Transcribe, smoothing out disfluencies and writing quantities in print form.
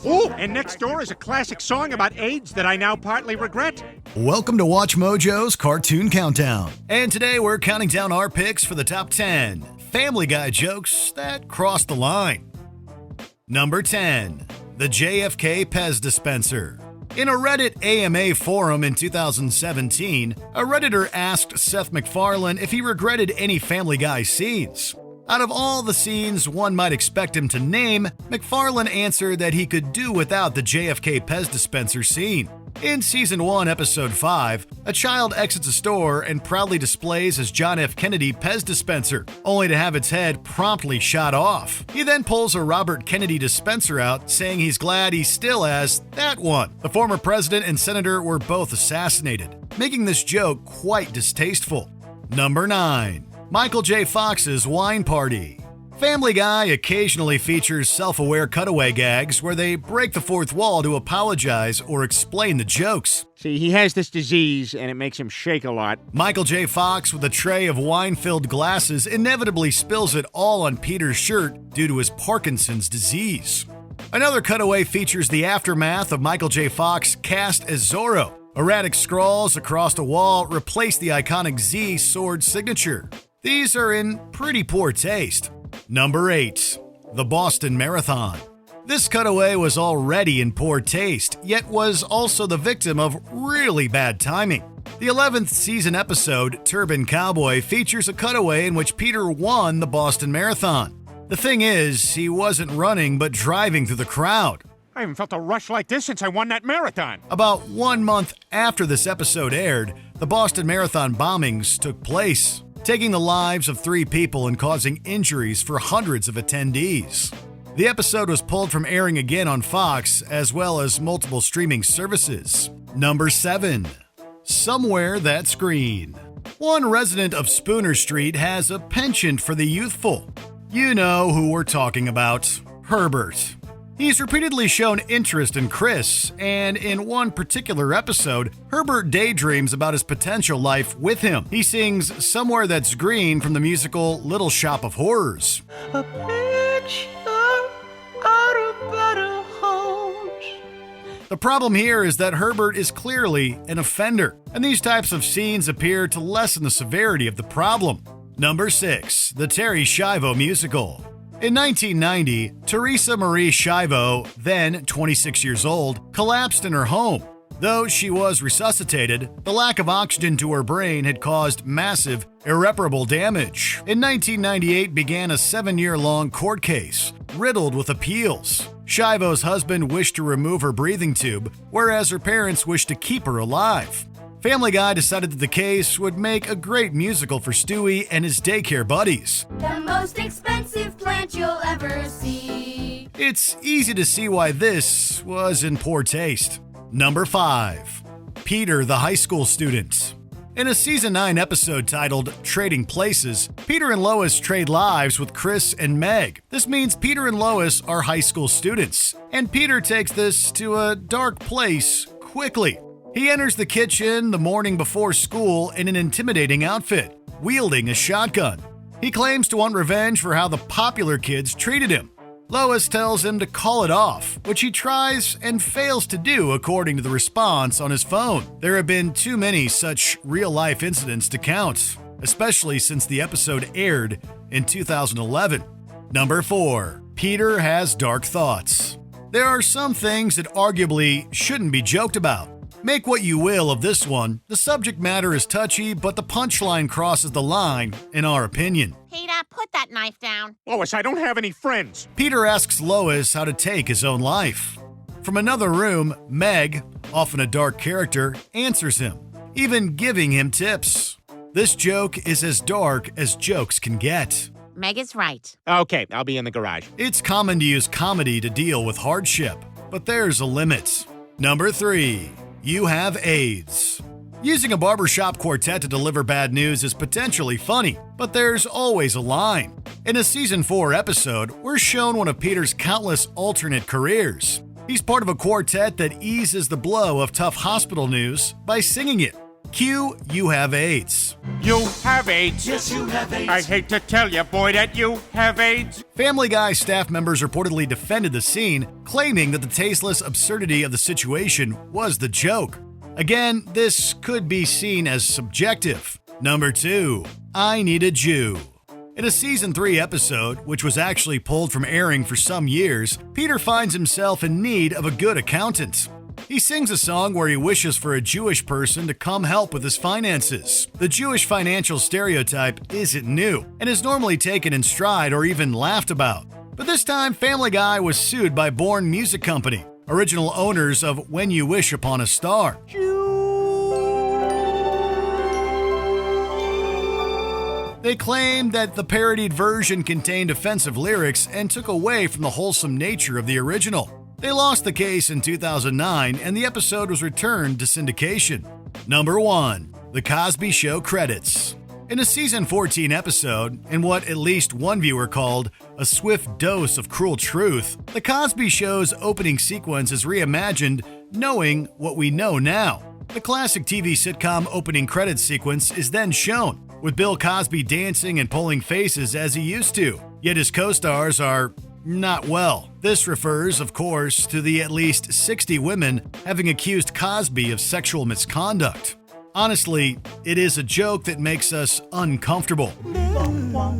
Ooh, and next door is a classic song about AIDS that I now partly regret. Welcome to Watch Mojo's Cartoon Countdown. And today we're counting down our picks for the top 10 Family Guy jokes that crossed the line. Number 10. The JFK Pez Dispenser. In a Reddit AMA forum in 2017, a Redditor asked Seth MacFarlane if he regretted any Family Guy scenes. Out of all the scenes one might expect him to name, MacFarlane answered that he could do without the JFK Pez Dispenser scene. In Season 1, Episode 5, a child exits a store and proudly displays his John F. Kennedy Pez dispenser, only to have its head promptly shot off. He then pulls a Robert Kennedy dispenser out, saying he's glad he still has that one. The former president and senator were both assassinated, making this joke quite distasteful. Number 9. Michael J. Fox's Wine Party. Family Guy occasionally features self-aware cutaway gags where they break the fourth wall to apologize or explain the jokes. See, he has this disease, and it makes him shake a lot. Michael J. Fox, with a tray of wine-filled glasses, inevitably spills it all on Peter's shirt due to his Parkinson's disease. Another cutaway features the aftermath of Michael J. Fox cast as Zorro. Erratic scrawls across the wall replace the iconic Z sword signature. These are in pretty poor taste. Number 8. The Boston Marathon. This cutaway was already in poor taste, yet was also the victim of really bad timing. The 11th season episode, Turban Cowboy, features a cutaway in which Peter won the Boston Marathon. The thing is, he wasn't running but driving through the crowd. I haven't felt a rush like this since I won that marathon. About 1 month after this episode aired, the Boston Marathon bombings took place, taking the lives of 3 people and causing injuries for hundreds of attendees. The episode was pulled from airing again on Fox, as well as multiple streaming services. Number 7. Somewhere That's Green. One resident of Spooner Street has a penchant for the youthful. You know who we're talking about, Herbert. He's repeatedly shown interest in Chris, and in one particular episode, Herbert daydreams about his potential life with him. He sings Somewhere That's Green from the musical Little Shop of Horrors. A picture out of better homes. The problem here is that Herbert is clearly an offender, and these types of scenes appear to lessen the severity of the problem. Number 6. The Terry Shivo Musical. In 1990, Teresa Marie Shivo, then 26 years old, collapsed in her home. Though she was resuscitated, the lack of oxygen to her brain had caused massive, irreparable damage. In 1998 began a 7-year-long court case, riddled with appeals. Shivo's husband wished to remove her breathing tube, whereas her parents wished to keep her alive. Family Guy decided that the case would make a great musical for Stewie and his daycare buddies. The most expensive plant you'll ever see. It's easy to see why this was in poor taste. Number 5. Peter the High School Student. In a Season 9 episode titled Trading Places, Peter and Lois trade lives with Chris and Meg. This means Peter and Lois are high school students, and Peter takes this to a dark place quickly. He enters the kitchen the morning before school in an intimidating outfit, wielding a shotgun. He claims to want revenge for how the popular kids treated him. Lois tells him to call it off, which he tries and fails to do according to the response on his phone. There have been too many such real-life incidents to count, especially since the episode aired in 2011. Number 4. Peter Has Dark Thoughts. There are some things that arguably shouldn't be joked about. Make what you will of this one. The subject matter is touchy, but the punchline crosses the line, in our opinion. Peter, put that knife down. Lois, I don't have any friends. Peter asks Lois how to take his own life. From another room, Meg, often a dark character, answers him, even giving him tips. This joke is as dark as jokes can get. Meg is right. Okay, I'll be in the garage. It's common to use comedy to deal with hardship, but there's a limit. Number 3. You Have AIDS. Using a barbershop quartet to deliver bad news is potentially funny, but there's always a line. In a Season 4 episode, we're shown one of Peter's countless alternate careers. He's part of a quartet that eases the blow of tough hospital news by singing it. Cue You Have AIDS. You have AIDS. Yes, you have AIDS. I hate to tell you, boy, that you have AIDS. Family Guy staff members reportedly defended the scene, claiming that the tasteless absurdity of the situation was the joke. Again, this could be seen as subjective. Number 2. I Need a Jew. In a Season 3 episode, which was actually pulled from airing for some years, Peter finds himself in need of a good accountant. He sings a song where he wishes for a Jewish person to come help with his finances. The Jewish financial stereotype isn't new and is normally taken in stride or even laughed about. But this time, Family Guy was sued by Bourne Music Company, original owners of When You Wish Upon a Star. They claimed that the parodied version contained offensive lyrics and took away from the wholesome nature of the original. They lost the case in 2009, and the episode was returned to syndication. Number 1. The Cosby Show Credits. In a Season 14 episode, in what at least one viewer called a swift dose of cruel truth, The Cosby Show's opening sequence is reimagined, knowing what we know now. The classic TV sitcom opening credits sequence is then shown, with Bill Cosby dancing and pulling faces as he used to, yet his co-stars are not well. This refers, of course, to the at least 60 women having accused Cosby of sexual misconduct. Honestly, it is a joke that makes us uncomfortable. Ba-da-ba.